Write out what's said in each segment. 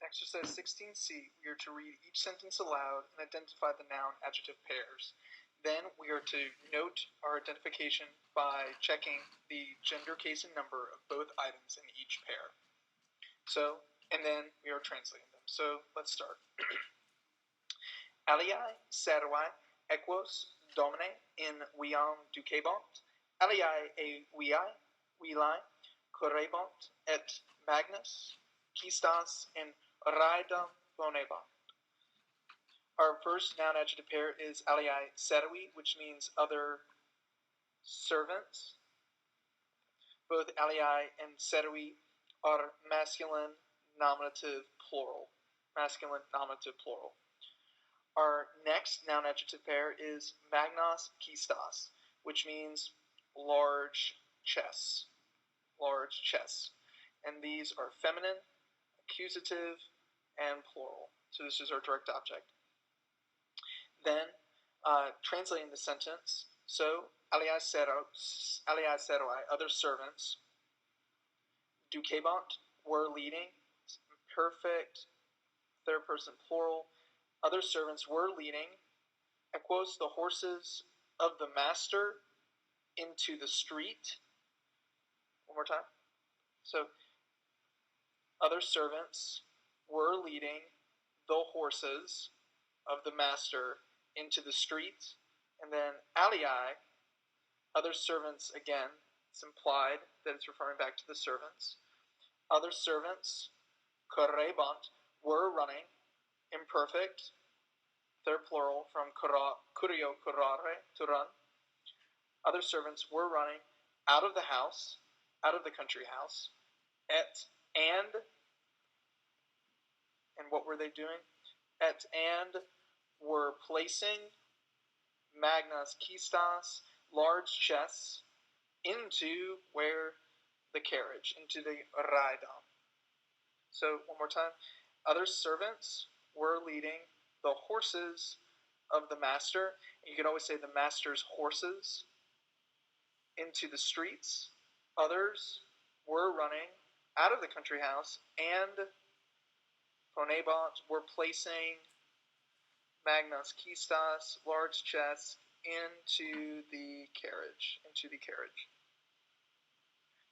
Exercise 16C, we are to read each sentence aloud and identify the noun-adjective pairs. Then we are to note our identification by checking the gender, case, and number of both items in each pair. And then we are translating them. So let's start. Aliae servae equos domine in viam ducebant, aliae vilae correbant, et magnas quistas in raedam ponebant. Our first noun adjective pair is aliae servi, which means other servants. Both aliae and servi are masculine nominative plural. Masculine nominative plural. Our next noun adjective pair is magnas quistas, which means large chess. Large chess. And these are feminine, accusative, and plural. So this is our direct object. Then, translating the sentence, so aliae servae, other servants, ducebant, were leading, perfect, third person plural, other servants were leading, equos, the horses of the master, into the street. One more time. So, other servants were leading the horses of the master into the street. And then aliae, other servants, again, it's implied that it's referring back to the servants. Other servants, correbant, were running, imperfect, third plural from curio, correre, to run. Other servants were running out of the house, out of the country house, and what were they doing? And were placing magnas quistas, large chests, into where? The carriage, into the raedam. So, one more time. Other servants were leading the horses of the master, and you can always say the master's horses, into the streets. Others were running out of the country house, and ponebant, were placing magnas quistas, large chests, into the carriage.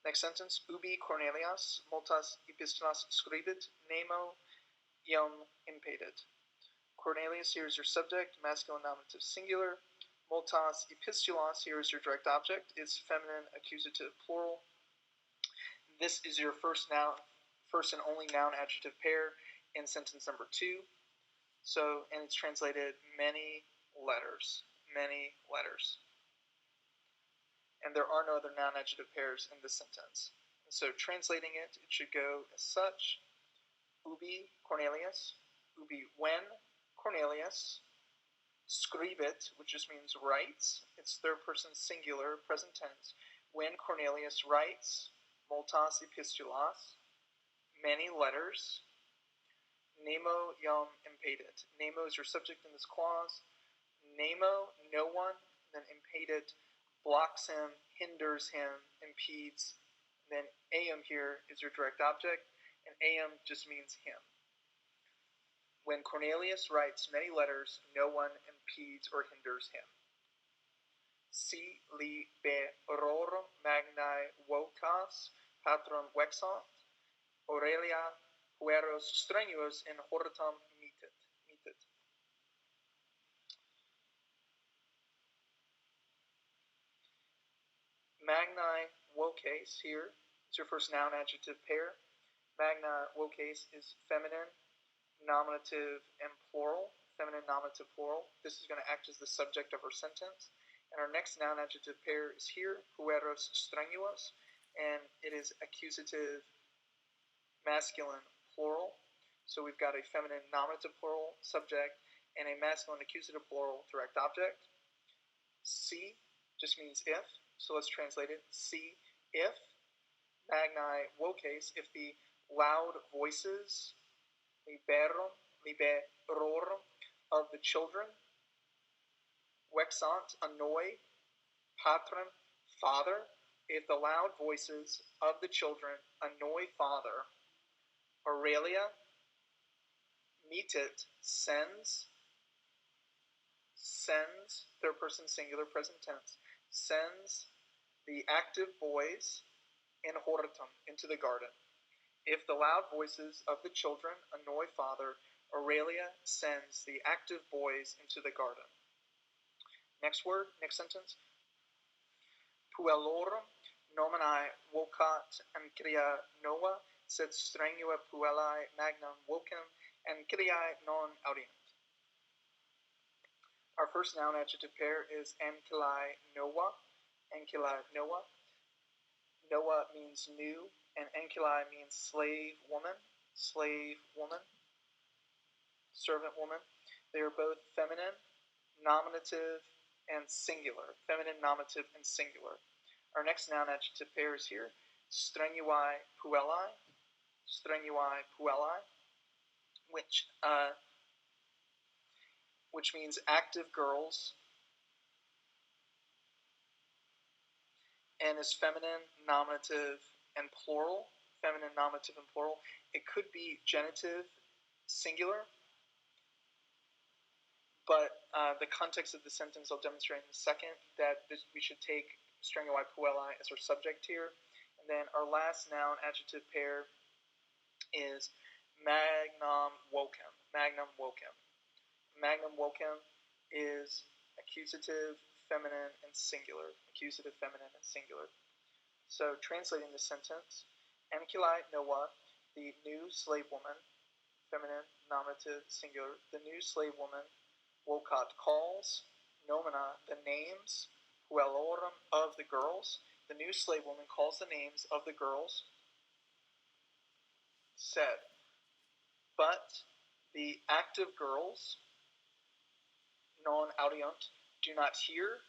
Next sentence, ubi Cornelius multas epistolas scribit, nemo iam impedit. Cornelius, here is your subject, masculine nominative singular. Multas epistolas, here is your direct object, is feminine accusative plural. This is your first and only noun adjective pair in sentence number 2. So, and it's translated many letters. And there are no other noun adjective pairs in this sentence. And so, translating it, it should go as such. Ubi Cornelius, ubi when Cornelius, scribit, which just means writes, it's third person singular, present tense. When Cornelius writes, multas epistolas, many letters. Nemo iam impedit. Nemo is your subject in this clause. Nemo, no one, then impedit, blocks him, hinders him, impedes. Then eam here is your direct object, and eam just means him. When Cornelius writes many letters, no one impedes or hinders him. Si liberorum magnae vocas patrum vexant, Aurelia pueros strenuos in hortam mitit. Magnae voces here is your first noun adjective pair. Magna voces is feminine, nominative, and plural. Feminine, nominative, plural. This is going to act as the subject of our sentence. And our next noun adjective pair is here, pueros strenuos, and it is accusative, masculine, plural. So we've got a feminine nominative plural subject and a masculine accusative plural direct object. Si just means if, so let's translate it. Si, if, magnae voces, if the loud voices, liberorum, of the children, vexant, annoy, patrem, father, if the loud voices of the children annoy father, Aurelia, Meetit, sends, third person singular, present tense, sends the active boys in hortum, into the garden. If the loud voices of the children annoy father, Aurelia sends the active boys into the garden. Next word, next sentence. Puellorum nominae vocat ancria nova, sed strenua puellae magnum vocem anciliae non audient. Our first noun adjective pair is anciliae nova. Anciliae nova. Nova means new, and anciliae means slave woman, servant woman. They are both feminine, nominative, and singular. Feminine, nominative, and singular. Our next noun adjective pair is here. Strenuae puellae. Strenuae puellae. Which means active girls, and is feminine, nominative, and plural. Feminine, nominative, and plural. It could be genitive, singular, but the context of the sentence I'll demonstrate in a second, that we should take Strenuae puellae as our subject here. And then our last noun adjective pair is magnum vocem. Magnum vocem. Magnum vocem is accusative, feminine, and singular. Accusative, feminine, and singular. So translating the sentence, Anciliae Noah, the new slave woman, feminine, nominative, singular, the new slave woman, Vocat calls, nomina, the names, puellorum, of the girls. The new slave woman calls the names of the girls, said, but the active girls, non audiunt, do not hear,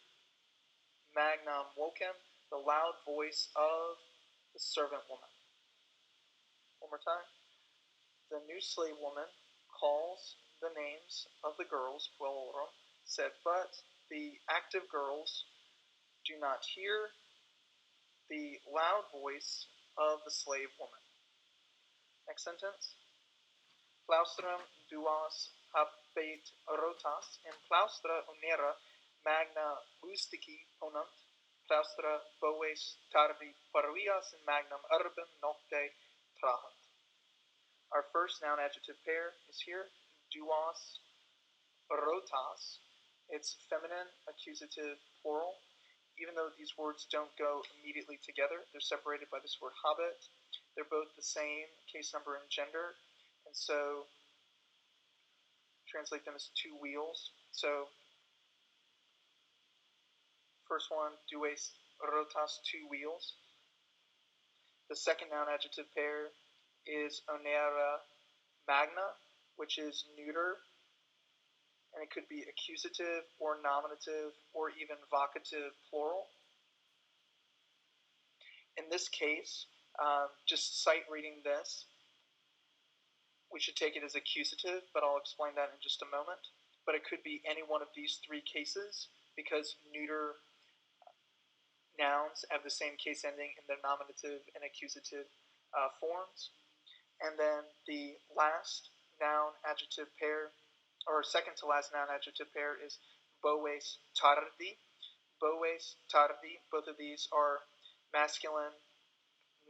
magnam vocem, the loud voice of the servant woman. One more time. The new slave woman calls the names of the girls, puellorum, said, but the active girls do not hear the loud voice of the slave woman. Next sentence. Claustrum duas habet rotas, in claustra onera magna rustici ponant, claustra boes tardi paruias in magnum urbem nocte trahant. Our first noun adjective pair is here, duas rotas. It's feminine, accusative, plural. Even though these words don't go immediately together, they're separated by this word habet. They're both the same case number and gender, and so translate them as two wheels. So first one, dues rotas, two wheels. The second noun adjective pair is onera magna, which is neuter, and it could be accusative or nominative or even vocative plural. In this case, just sight reading this, we should take it as accusative, but I'll explain that in just a moment. But it could be any one of these three cases, because neuter nouns have the same case ending in their nominative and accusative forms. And then the last noun adjective pair, or second to last noun adjective pair, is boes tardi. Boes tardi, both of these are masculine,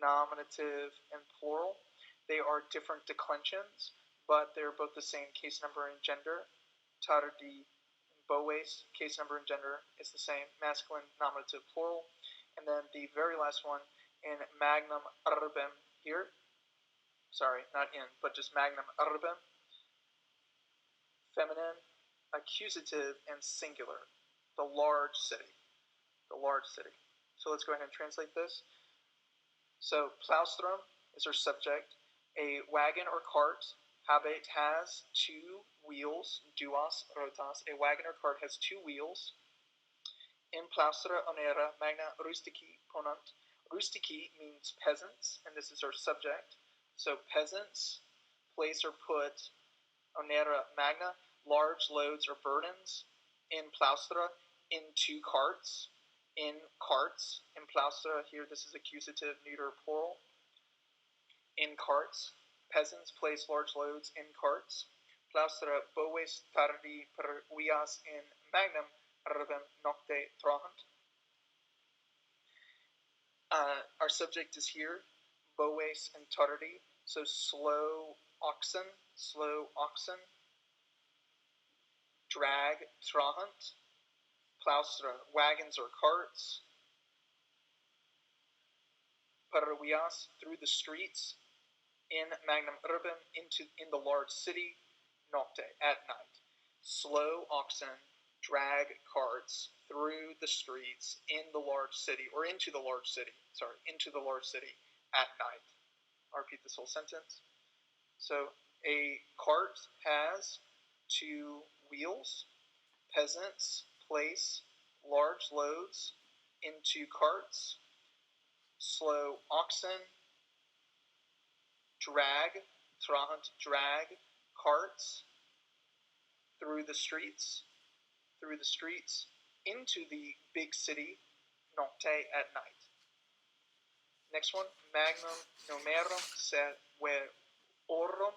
nominative, and plural. They are different declensions, but they're both the same case number and gender. Tardi and boes, case number and gender, is the same, masculine, nominative, plural. And then the very last one, in magnum urbem here, sorry, not in, but just magnum urbem, feminine, accusative, and singular, the large city. The large city. So let's go ahead and translate this. So plaustrum is our subject. A wagon or cart, habet, has two wheels, duas rotas. A wagon or cart has two wheels. In plaustra onera magna rustici ponant. Rustici means peasants, and this is our subject. So peasants place or put onera magna, large loads or burdens, in plaustra, into carts. In carts, in plaustra, here this is accusative, neuter, plural. In carts, peasants place large loads in carts. claustra boves tardi per vias in magnum urbem nocte trahant. Our subject is here, boves and tardi, so slow oxen, drag trahant, claustra, wagons or carts, per vias, through the streets, in magnum urbem, in the large city, nocte, at night. Slow oxen drag carts through the streets in the large city, or into the large city, at night. I'll repeat this whole sentence. So a cart has two wheels. Peasants place large loads into carts. Slow oxen drag carts through the streets into the big city, nocte, at night. Next one, magnum numerum sed veorum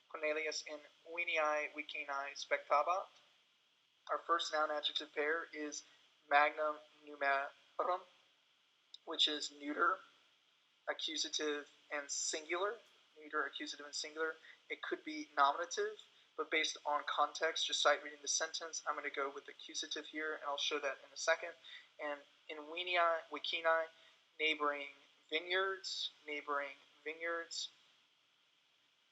Cornelius in Veniae Vicinae spectabat. Our first noun adjective pair is magnum numerum, which is neuter, accusative, and singular. Neuter, accusative, and singular. It could be nominative, but based on context, just sight reading the sentence, I'm going to go with accusative here, and I'll show that in a second. And in Veniae Vicinae, neighboring vineyards,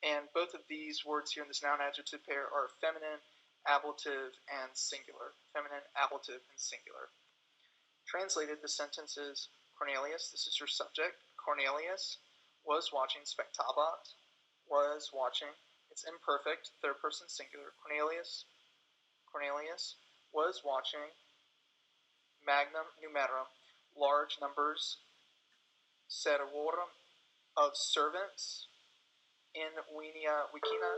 and both of these words here in this noun adjective pair are feminine, ablative, and singular. Translated, the sentence is Cornelius, this is your subject. Cornelius was watching, spectabat, was watching. It's imperfect, third person singular. Cornelius was watching, magnum numerum, large numbers, servorum, of servants, in Veniae Vicinae,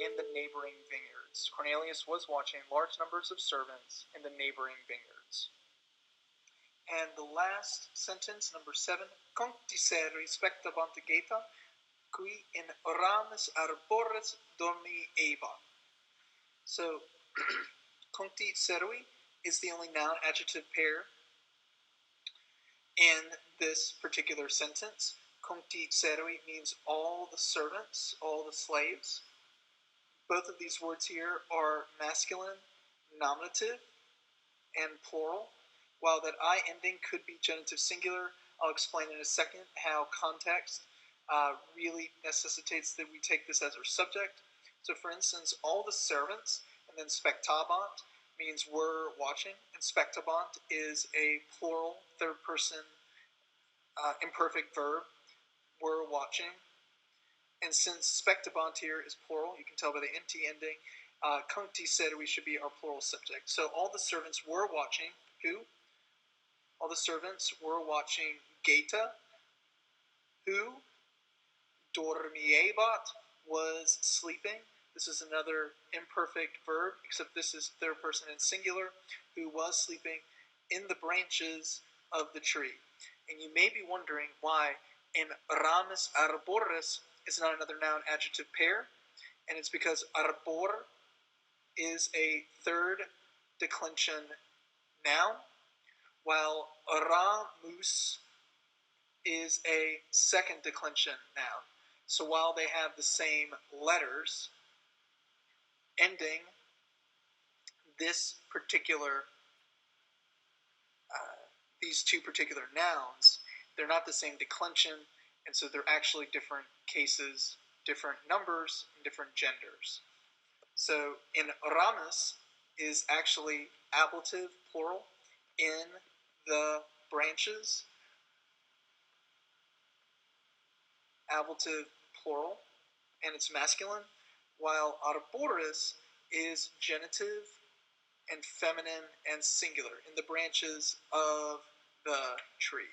in the neighboring vineyards. Cornelius was watching large numbers of servants in the neighboring vineyards. And the last sentence, number 7, Conctiser respectabant geta, qui in ramis arbores dormiebat. So, conctiserui is the only noun adjective pair in this particular sentence. Conctiserui means all the servants, all the slaves. Both of these words here are masculine, nominative, and plural. While that I ending could be genitive singular, I'll explain in a second how context really necessitates that we take this as our subject. So for instance, all the servants, and then spectabant means were watching, and spectabant is a plural, third person, imperfect verb, were watching. And since spectabant here is plural, you can tell by the nt ending, conctiserui should be our plural subject. So all the servants were watching, who? All the servants were watching Geta, who? Dormiebat, was sleeping. This is another imperfect verb, except this is third person and singular, who was sleeping in the branches of the tree. And you may be wondering why in ramis arbores is not another noun adjective pair, and it's because arbor is a third declension noun, while ramus is a second declension noun. So while they have the same letters ending, these two particular nouns, they're not the same declension, and so they're actually different cases, different numbers, and different genders. So in ramus is actually ablative, plural, in the branches, ablative, plural, and it's masculine, while arboris is genitive and feminine and singular, in the branches of the tree.